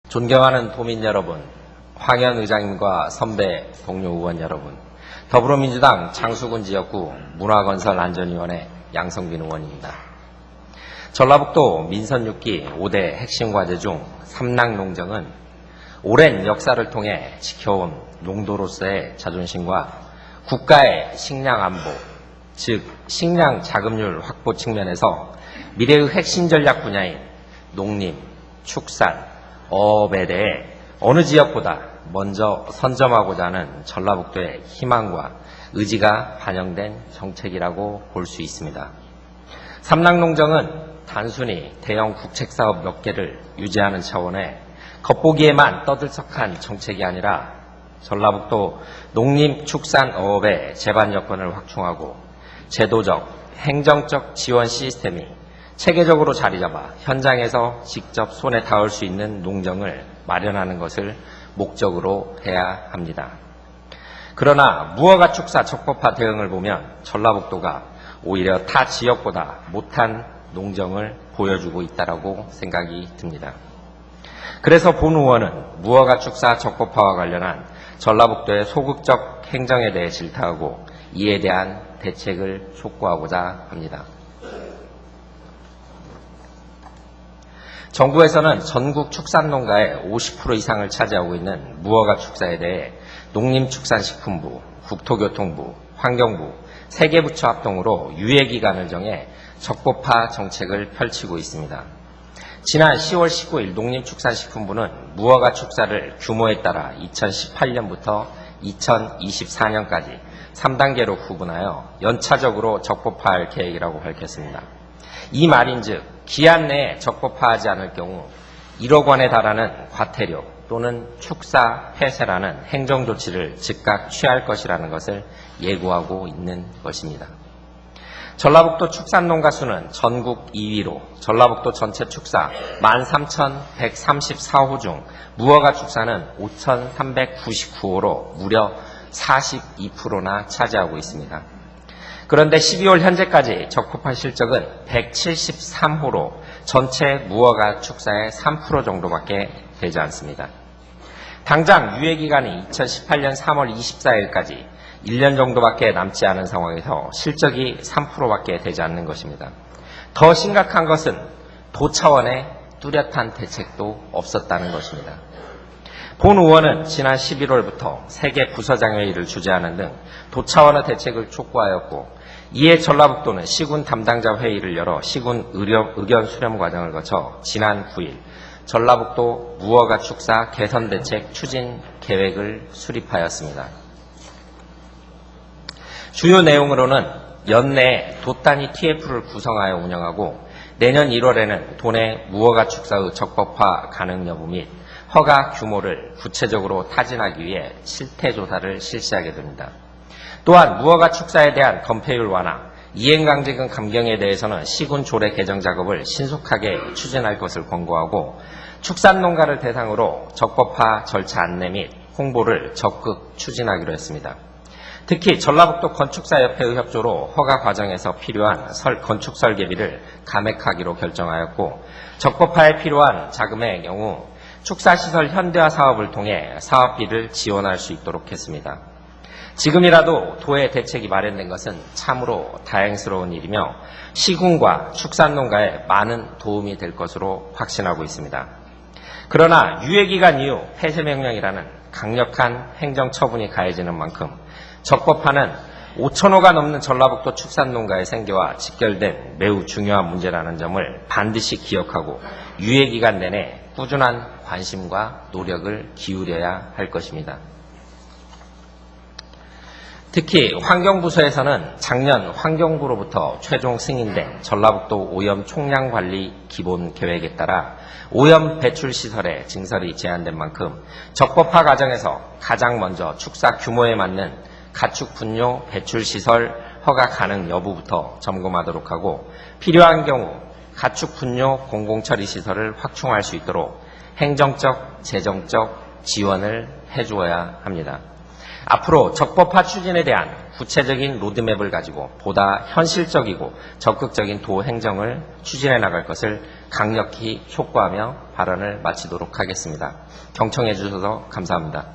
존경하는 도민 여러분, 황현 의장님과 선배 동료 의원 여러분, 더불어민주당 장수군 지역구 문화건설 안전위원회 양성빈 의원입니다. 전라북도 민선 6기 5대 핵심 과제 중 삼락농정은 오랜 역사를 통해 지켜온 농도로서의 자존심과 국가의 식량 안보, 즉 식량 자급률 확보 측면에서 미래의 핵심 전략 분야인 농림, 축산, 어업에 대해 어느 지역보다 먼저 선점하고자 하는 전라북도의 희망과 의지가 반영된 정책이라고 볼 수 있습니다. 삼락농정은 단순히 대형 국책사업 몇 개를 유지하는 차원의 겉보기에만 떠들썩한 정책이 아니라 전라북도 농림, 축산, 어업의 제반 여건을 확충하고 제도적, 행정적 지원 시스템이 체계적으로 자리 잡아 현장에서 직접 손에 닿을 수 있는 농정을 마련하는 것을 목적으로 해야 합니다. 그러나 무허가 축사 적법화 대응을 보면 전라북도가 오히려 타 지역보다 못한 농정을 보여주고 있다고 생각이 듭니다. 그래서 본 의원은 무허가 축사 적법화와 관련한 전라북도의 소극적 행정에 대해 질타하고 이에 대한 대책을 촉구하고자 합니다. 정부에서는 전국 축산농가의 50% 이상을 차지하고 있는 무허가 축사에 대해 농림축산식품부, 국토교통부, 환경부, 세 개 부처 합동으로 유예기간을 정해 적법화 정책을 펼치고 있습니다. 지난 10월 19일 농림축산식품부는 무허가 축사를 규모에 따라 2018년부터 2024년까지 3단계로 구분하여 연차적으로 적법화할 계획이라고 밝혔습니다. 이 말인즉 기한 내에 적법화하지 않을 경우 1억 원에 달하는 과태료 또는 축사 폐쇄라는 행정조치를 즉각 취할 것이라는 것을 예고하고 있는 것입니다. 전라북도 축산농가 수는 전국 2위로 전라북도 전체 축사 13,134호 중 무허가 축사는 5,399호로 무려 42%나 차지하고 있습니다. 그런데 12월 현재까지 적법화 실적은 173호로 전체 무허가 축사의 3% 정도밖에 되지 않습니다. 당장 유예기간이 2018년 3월 24일까지 1년 정도밖에 남지 않은 상황에서 실적이 3%밖에 되지 않는 것입니다. 더 심각한 것은 도 차원의 뚜렷한 대책도 없었다는 것입니다. 본 의원은 지난 11월부터 세계 부서장회의를 주재하는 등 도 차원의 대책을 촉구하였고 이에 전라북도는 시군 담당자 회의를 열어 시군 의견 수렴 과정을 거쳐 지난 9일 전라북도 무허가 축사 개선 대책 추진 계획을 수립하였습니다. 주요 내용으로는 연내에 도 단위 TF를 구성하여 운영하고 내년 1월에는 도내 무허가 축사의 적법화 가능 여부 및 허가 규모를 구체적으로 타진하기 위해 실태조사를 실시하게 됩니다. 또한 무허가 축사에 대한 건폐율 완화, 이행강제금 감경에 대해서는 시군 조례 개정 작업을 신속하게 추진할 것을 권고하고 축산농가를 대상으로 적법화 절차 안내 및 홍보를 적극 추진하기로 했습니다. 특히 전라북도 건축사협회의 협조로 허가 과정에서 필요한 건축 설계비를 감액하기로 결정하였고 적법화에 필요한 자금의 경우 축사시설 현대화 사업을 통해 사업비를 지원할 수 있도록 했습니다. 지금이라도 도의 대책이 마련된 것은 참으로 다행스러운 일이며 시군과 축산농가에 많은 도움이 될 것으로 확신하고 있습니다. 그러나 유예기간 이후 폐쇄명령이라는 강력한 행정처분이 가해지는 만큼 적법화는 5,000호가 넘는 전라북도 축산농가의 생계와 직결된 매우 중요한 문제라는 점을 반드시 기억하고 유예기간 내내 꾸준한 관심과 노력을 기울여야 할 것입니다. 특히 환경부서에서는 작년 환경부로부터 최종 승인된 전라북도 오염 총량관리 기본계획에 따라 오염 배출시설의 증설이 제한된 만큼 적법화 과정에서 가장 먼저 축사 규모에 맞는 가축 분뇨 배출시설 허가 가능 여부부터 점검하도록 하고 필요한 경우 가축 분뇨 공공처리시설을 확충할 수 있도록 행정적, 재정적 지원을 해주어야 합니다. 앞으로 적법화 추진에 대한 구체적인 로드맵을 가지고 보다 현실적이고 적극적인 도 행정을 추진해 나갈 것을 강력히 촉구하며 발언을 마치도록 하겠습니다. 경청해 주셔서 감사합니다.